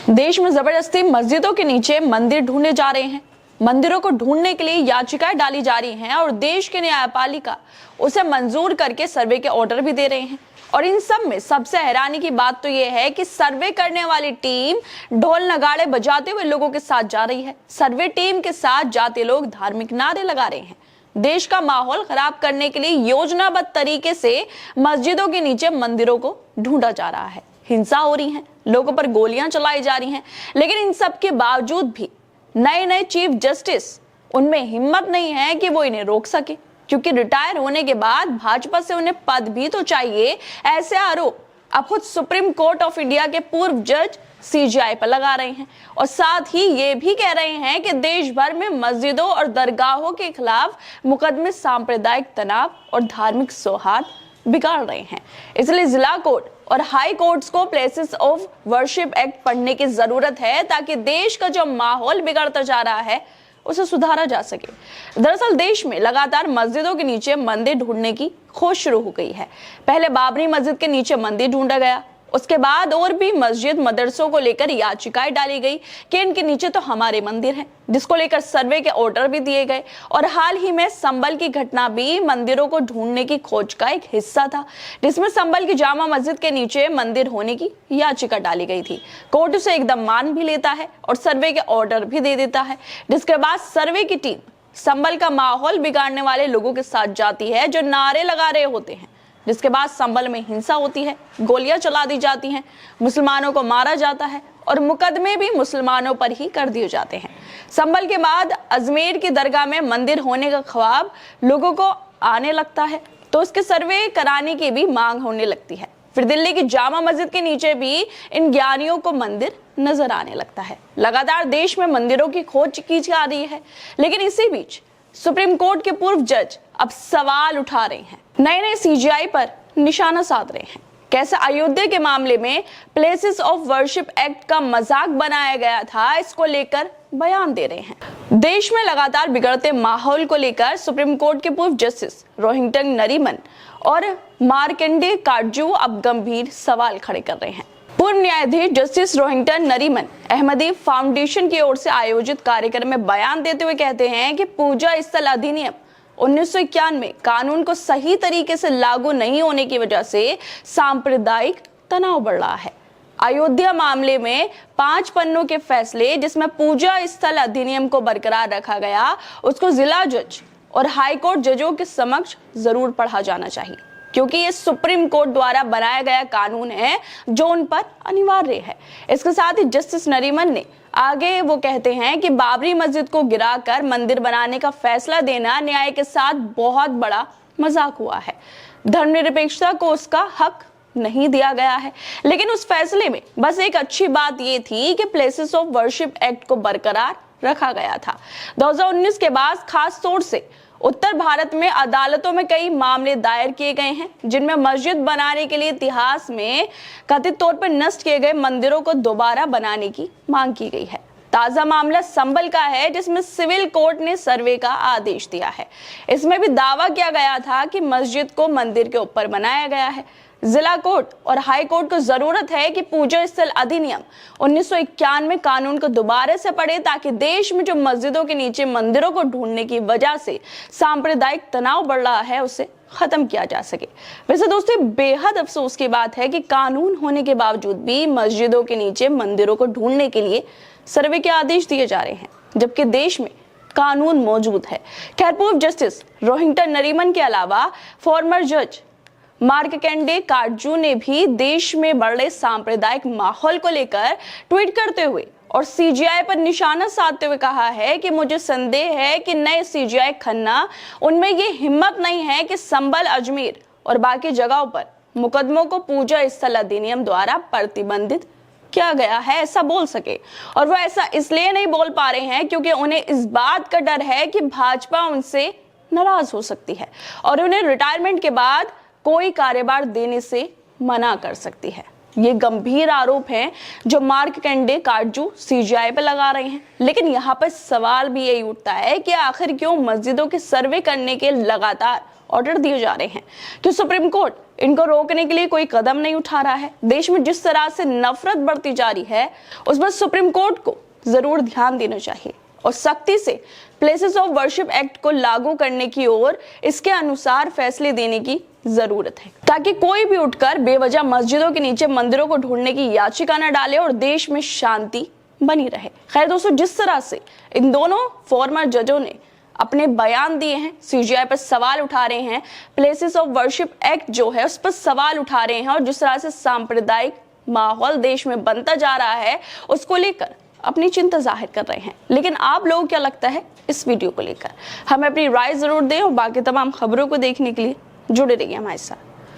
देश में जबरदस्ती मस्जिदों के नीचे मंदिर ढूंढे जा रहे हैं। मंदिरों को ढूंढने के लिए याचिकाएं डाली जा रही हैं और देश की न्यायपालिका उसे मंजूर करके सर्वे के ऑर्डर भी दे रहे हैं। और इन सब में सबसे हैरानी की बात तो यह है कि सर्वे करने वाली टीम ढोल नगाड़े बजाते हुए लोगों के साथ जा रही है। सर्वे टीम के साथ जाते लोग धार्मिक नारे लगा रहे हैं। देश का माहौल खराब करने के लिए योजनाबद्ध तरीके से मस्जिदों के नीचे मंदिरों को ढूंढा जा रहा है। हिंसा हो रही है, लोगों पर गोलियां चलाई जा रही हैं, लेकिन इन सब के बावजूद भी नए चीफ जस्टिस उनमें हिम्मत नहीं है कि वो इन्हें रोक सके, क्योंकि रिटायर होने के बाद भाजपा से उन्हें पद भी तो चाहिए। ऐसे आरोप अब खुद सुप्रीम कोर्ट ऑफ इंडिया के पूर्व जज सीजेआई पर लगा रहे हैं और साथ ही ये भी कह रहे हैं कि देश भर में मस्जिदों और दरगाहों के खिलाफ मुकदमे सांप्रदायिक तनाव और धार्मिक सौहार्द बिगाड़ रहे हैं। इसलिए जिला कोर्ट और हाई कोर्ट्स को प्लेसेस ऑफ वर्शिप एक्ट पढ़ने की जरूरत है, ताकि देश का जो माहौल बिगड़ता जा रहा है उसे सुधारा जा सके। दरअसल देश में लगातार मस्जिदों के नीचे मंदिर ढूंढने की खोज शुरू हो गई है। पहले बाबरी मस्जिद के नीचे मंदिर ढूंढा गया, उसके बाद और भी मस्जिद मदरसों को लेकर याचिकाएं डाली गई कि इनके नीचे तो हमारे मंदिर हैं, जिसको लेकर सर्वे के ऑर्डर भी दिए गए। और हाल ही में संभल की घटना भी मंदिरों को ढूंढने की खोज का एक हिस्सा था, जिसमें संभल की जामा मस्जिद के नीचे मंदिर होने की याचिका डाली गई थी। कोर्ट उसे एकदम मान भी लेता है और सर्वे के ऑर्डर भी दे देता है, जिसके बाद सर्वे की टीम संभल का माहौल बिगाड़ने वाले लोगों के साथ जाती है जो नारे लगा रहे होते हैं, जिसके बाद संभल में हिंसा होती है, गोलियां चला दी जाती हैं, मुसलमानों को मारा जाता है और मुकदमे भी मुसलमानों पर ही कर दिए जाते हैं। संभल के बाद अजमेर की दरगाह में मंदिर होने का ख्वाब लोगों को आने लगता है, तो उसके सर्वे कराने की भी मांग होने लगती है। फिर दिल्ली की जामा मस्जिद के नीचे भी इन ज्ञानियों को मंदिर नजर आने लगता है। लगातार देश में मंदिरों की खोज की जा रही है, लेकिन इसी बीच सुप्रीम कोर्ट के पूर्व जज अब सवाल उठा रहे हैं, नए सीजेआई पर निशाना साध रहे हैं। कैसे अयोध्या के मामले में प्लेसेस ऑफ वर्शिप एक्ट का मजाक बनाया गया था, इसको लेकर बयान दे रहे हैं। देश में लगातार बिगड़ते माहौल को लेकर सुप्रीम कोर्ट के पूर्व जस्टिस रोहिंटन नरीमन और मार्कंडेय काटजू अब गंभीर सवाल खड़े कर रहे हैं। पूर्व न्यायाधीश जस्टिस रोहिंटन नरीमन अहमदी फाउंडेशन की ओर से आयोजित कार्यक्रम में बयान देते हुए कहते हैं कि पूजा स्थल अधिनियम 1991 कानून को सही तरीके से लागू नहीं होने की वजह से सांप्रदायिक तनाव बढ़ रहा है। अयोध्या मामले में 5 पन्नों के फैसले जिसमें पूजा स्थल अधिनियम को बरकरार रखा गया, उसको जिला जज और हाई कोर्ट जजों के समक्ष जरूर पढ़ा जाना चाहिए, क्योंकि ये सुप्रीम कोर्ट द्वारा बनाया गया कानून है जो उन पर अनिवार्य है। इसके साथ ही जस्टिस नरीमन ने आगे वो कहते हैं कि बाबरी मस्जिद को गिराकर मंदिर बनाने का फैसला देना न्याय के साथ बहुत बड़ा मजाक हुआ है। धर्मनिरपेक्षता को उसका हक नहीं दिया गया है, लेकिन उस फैसले में बस एक अच्छी बात ये थी कि प्लेसेस ऑफ वर्शिप एक्ट को बरकरार रखा गया था। 2019 के बाद खास तौर से उत्तर भारत में अदालतों में कई मामले दायर किए गए हैं, जिनमें मस्जिद बनाने के लिए इतिहास में कथित तौर पर नष्ट किए गए मंदिरों को दोबारा बनाने की मांग की गई है। ताजा मामला संभल का है, जिसमें सिविल कोर्ट ने सर्वे का आदेश दिया है। इसमें भी दावा किया गया था कि मस्जिद को मंदिर के ऊपर बनाया गया है। जिला कोर्ट और हाई कोर्ट को जरूरत है कि पूजा स्थल अधिनियम 1991 कानून को दोबारा से पढ़े, ताकि देश में जो मस्जिदों के नीचे मंदिरों को ढूंढने की वजह से सांप्रदायिक तनाव बढ़ रहा है उसे खत्म किया जा सके। वैसे दोस्तों, बेहद अफसोस की बात है कि कानून होने के बावजूद भी मस्जिदों के नीचे मंदिरों को ढूंढने के लिए सर्वे के आदेश दिए जा रहे हैं, जबकि देश में कानून मौजूद है। खैर, पूर्व जस्टिस रोहिंटन नरीमन के अलावा फॉर्मर जज मार्कंडेय काटजू ने भी देश में बढ़ रहे सांप्रदायिक माहौल को लेकर ट्वीट करते हुए और सीजेआई पर निशाना साधते हुए कहा है कि मुझे संदेह है कि नए सीजेआई खन्ना उनमें ये हिम्मत नहीं है कि संभल, अजमेर और बाकी जगहों पर मुकदमों को पूजा स्थल अधिनियम द्वारा प्रतिबंधित किया गया है ऐसा बोल सके। और वो ऐसा इसलिए नहीं बोल पा रहे हैं क्योंकि उन्हें इस बात का डर है कि भाजपा उनसे नाराज हो सकती है और उन्हें रिटायरमेंट के बाद कोई कार्यभार देने से मना कर सकती है। ये गंभीर आरोप हैं जो मार्कंडेय काटजू सीजेआई पे लगा रहे हैं। लेकिन यहाँ पर सवाल भी यही उठता है कि आखिर क्यों मस्जिदों के सर्वे करने के लगातार ऑर्डर दिए जा रहे हैं, कि सुप्रीम कोर्ट इनको रोकने के लिए कोई कदम नहीं उठा रहा है। देश में जिस तरह से नफरत बढ़ती जा रही है उस पर सुप्रीम कोर्ट को जरूर ध्यान देना चाहिए और सख्ती से प्लेसेस ऑफ वर्शिप एक्ट को लागू करने की ओर इसके अनुसार फैसले देने की जरूरत है, ताकि कोई भी उठकर बेवजह मस्जिदों के नीचे मंदिरों को ढूंढने की याचिका न डाले और देश में शांति बनी रहे। खैर दोस्तों, जिस तरह से इन दोनों फॉर्मर जजों ने अपने बयान दिए हैं, सीजीआई पर सवाल उठा रहे हैं, प्लेसेस ऑफ वर्शिप एक्ट जो है उस पर सवाल उठा रहे हैं और जिस तरह से सांप्रदायिक माहौल देश में बनता जा रहा है उसको लेकर अपनी चिंता जाहिर कर रहे हैं। लेकिन आप लोगों को क्या लगता है इस वीडियो को लेकर? हमें अपनी राय जरूर दें और बाकी तमाम खबरों को देखने के लिए जुड़े रहिए हमारे साथ।